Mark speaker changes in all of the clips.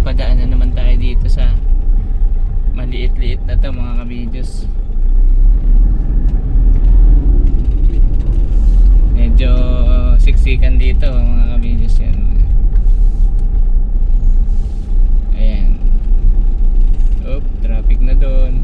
Speaker 1: napadaan na naman tayo dito sa maliit-liit na to mga ka-videos. Medyo siksikan dito mga ka-videos yan. Ayan. Traffic na doon.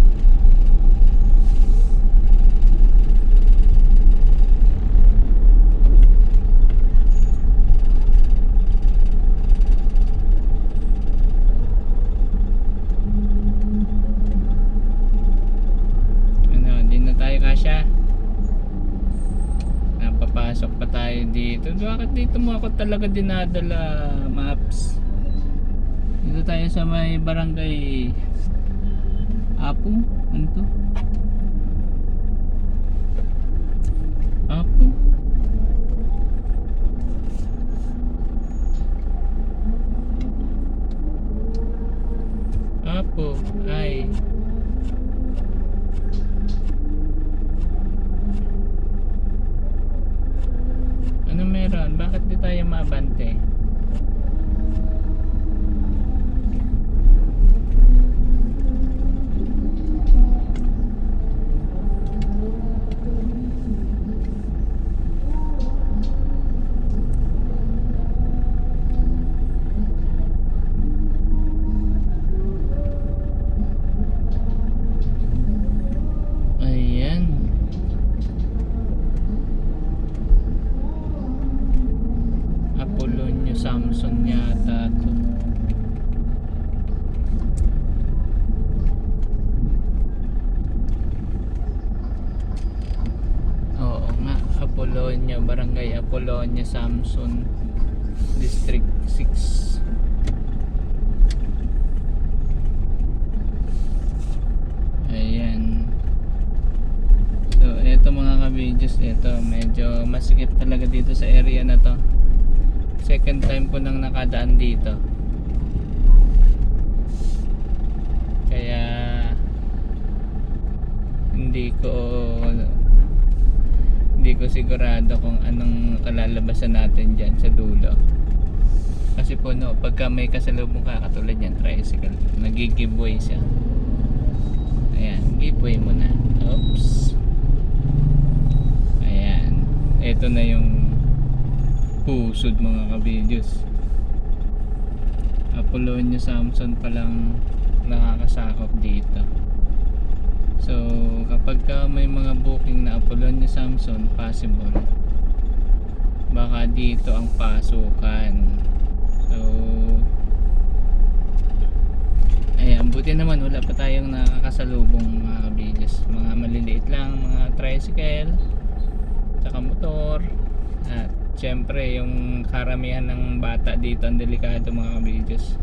Speaker 1: Kasya, napapasok pa tayo dito. Bakit dito mo ako talaga dinadala, Maps? Dito tayo sa may barangay Apo. Ano to? Apo? Apo ay meron? Bakit di tayo mabante? Samson yata to. Oo nga, Apollonia, Barangay Apollonia, Samson, District 6. Ayan. So eto mga ka-videos, eto medyo masikip talaga dito sa area na to. Second time ko nang nakadaan dito. Kaya hindi ko sigurado kung anong kalalabasan natin dyan sa dulo. Kasi po no, pagka may kasalubong ka katulad yan, tricycle, nag-giveaway siya. Ayan, giveaway mo na. Oops. Ayan. Ito na yung pusod mga ka-videos. Apollonia, Samson palang nakakasakop dito. So kapag may mga booking na Apollonia, Samson, possible baka dito ang pasukan. So ayan, buti naman wala pa tayong nakakasalubong mga ka-videos. Mga maliliit lang, mga tricycle saka motor. At siyempre yung karamihan ng bata dito ang delikado mga ka-videos.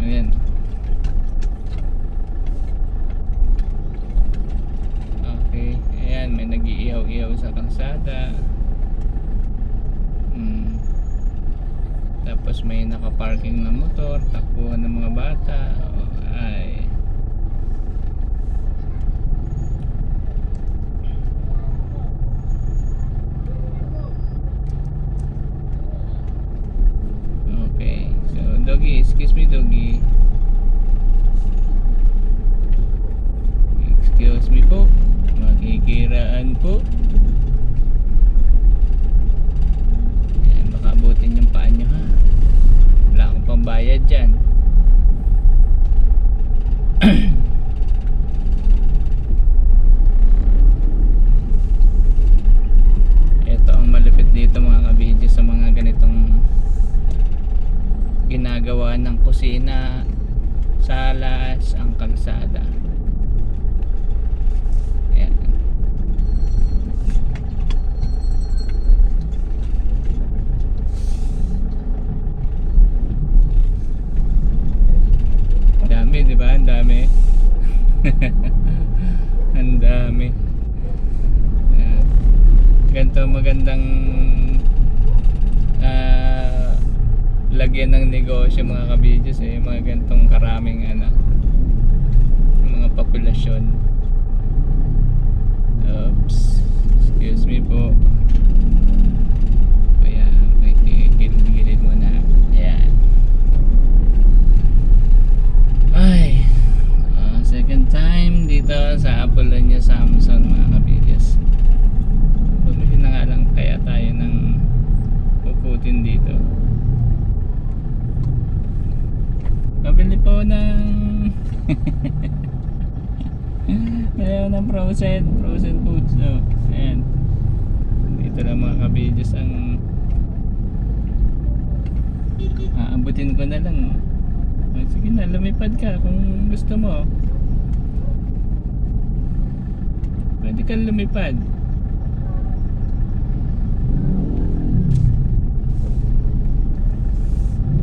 Speaker 1: Ayan. Okay, ayan, may nag-iihaw-ihaw sa kalsada. Tapos may nakaparking na motor, takbuhan ng mga bata. Ay Doggy, excuse me doggy. Excuse me po. Makikiraan po. Ayan, baka abutin yung paa nyo ha. Wala akong pambayad dyan. Ito ang malupit dito mga ka-video sa mga ganitong ginagawa ng kusina, salas, ang kalsada. Ayan. Dami, di ba? Ang dami. Ang dami. Ayan. Ganito magandang lagyan ng negosyo mga ka-videos mga gantong karaming mga populasyon. Oops, excuse me po. Kaya gilid mo na. Ayan. dito. Pabili po ng ayaw ng frozen foods. So, ayan. Dito lang mga kabidyo's ang aambutin ko na lang. Sige na, lumipad ka kung gusto mo. Pwede kang lumipad.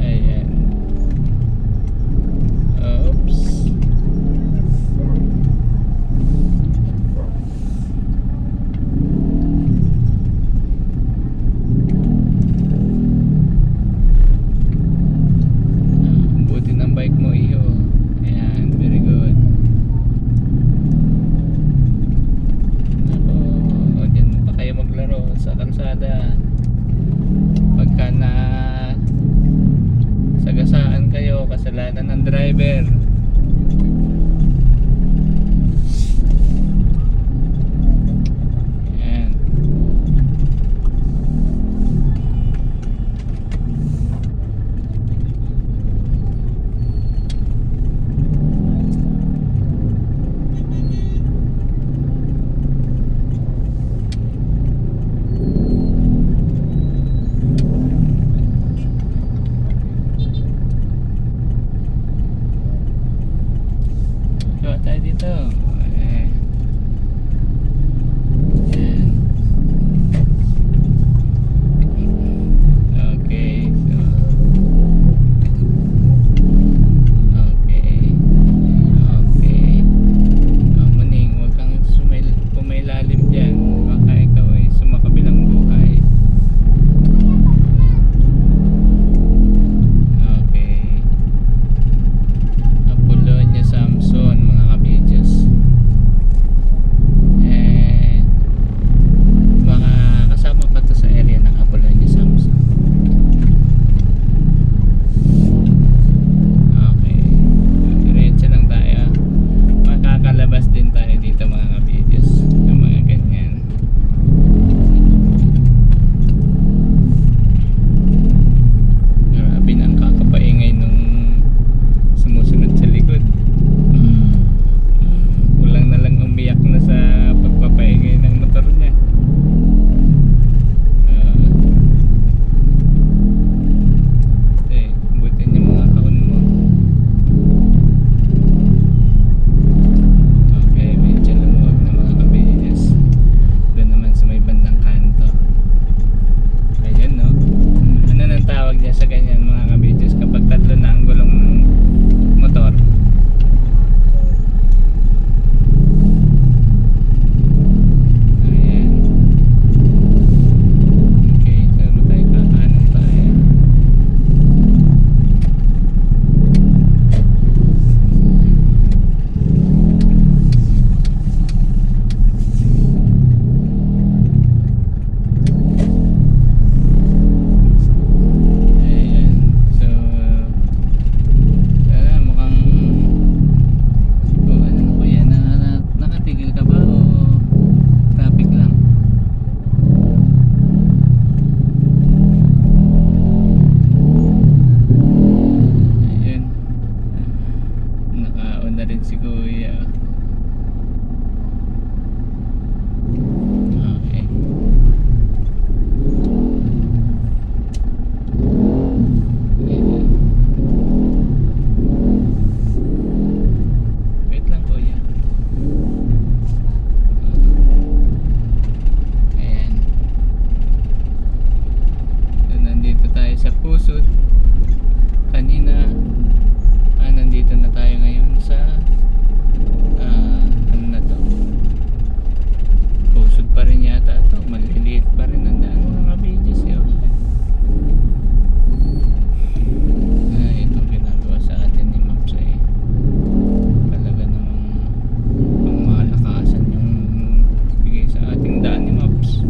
Speaker 1: Ayan. Oops. Buti ng bike mo, iyo. Ayan, very good. Ako, dyan pa kayo maglaro sa kalsada. Pagka na sagasaan kayo, kasalanan ng driver. Ayan. So, tayo dito. Eh. Ayan. Okay. So. Okay. Okay. Muning, huwag kang pumailalim dyan. Baka ikaw ay sumakabilang buhay. Okay. Apollonia Samson, mga kabidyo's. Mga kasama pa to sa area ng Apollonia Samson. Okay. Diretso lang tayo. Makakalabas din tayo dito mga kabidyo's. Yung mga ganyan. Grabe na ang kakapaingay nung sumusunod sa likod. Kulang na lang umiyak na sa pagpapaingay ng motor niya. Buti niya mga kahon mo. Okay, medyo lumuwag na mga kabidyo's. Doon naman sa may bandang kanto. Ayun, no? Ano nang tawag niya sa ganyan mga kabidyo's kapag tatlo na ang gulong motor? Ayan. Okay, saan ba tayo kakanan tayo? Ayan. So, mukhang ano ko yan, nakatigil ka ba o traffic lang? Ayun, nakaon na rin si kuya. Okay. Ayan. Wait lang kuya. Ayan. So, nandito tayo sa Pusod. Kanina nandito na tayo ngayon sa ano na to, Pusod pa rin yata to. Maliliit pa rin ang daan mga videos yun. Itong ginagawa sa atin ni Maps ay talaga namang pang malakasan yung bigay sa ating daan ni Maps.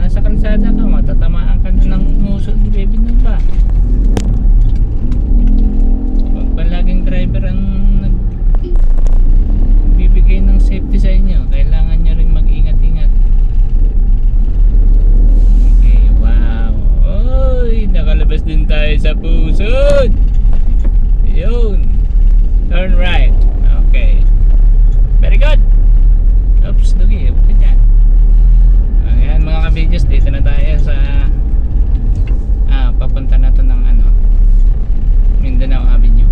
Speaker 1: nasa kalsada ka, matatamaan ka na ng musod ni baby na ba? Huwag palaging driver ang nagbibigay ng safety sa inyo. Kailangan nyo rin mag-ingat-ingat. Okay, wow. Oy, nakalabas din tayo sa pusod. Yun. Turn right. Okay. Very good. Oops, dugi. Huwag ka dyan. Ayan mga ka-videos, dito na tayo sa papunta na to ng Mindanao Avenue.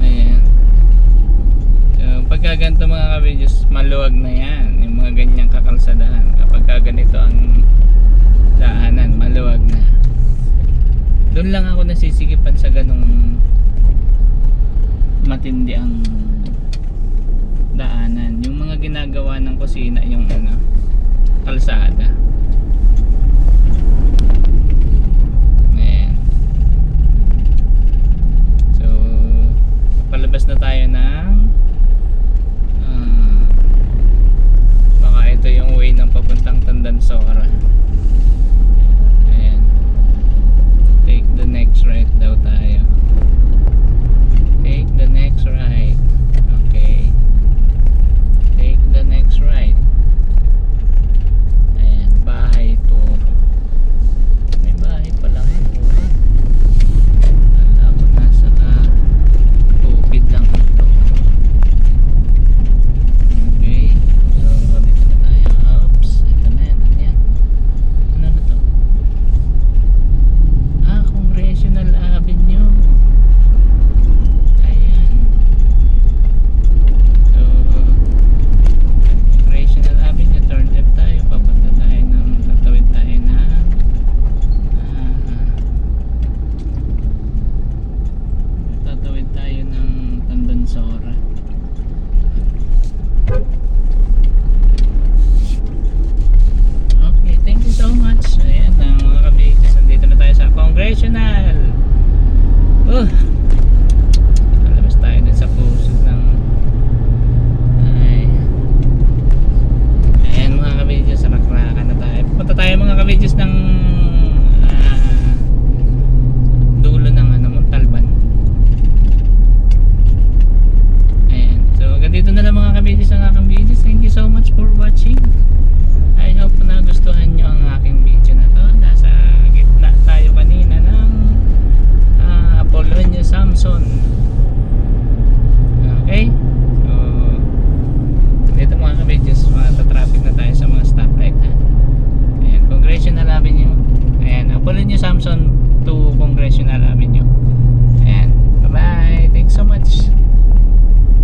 Speaker 1: Ayan. So pagka ganito mga ka-videos, maluwag na yan yung mga ganyang kakalsadahan. Kapag ganito ang daanan, maluwag na. Doon lang ako nasisikipan sa ganung matindi ang daanan. Yung mga ginagawa ng kusina, yung kalsada.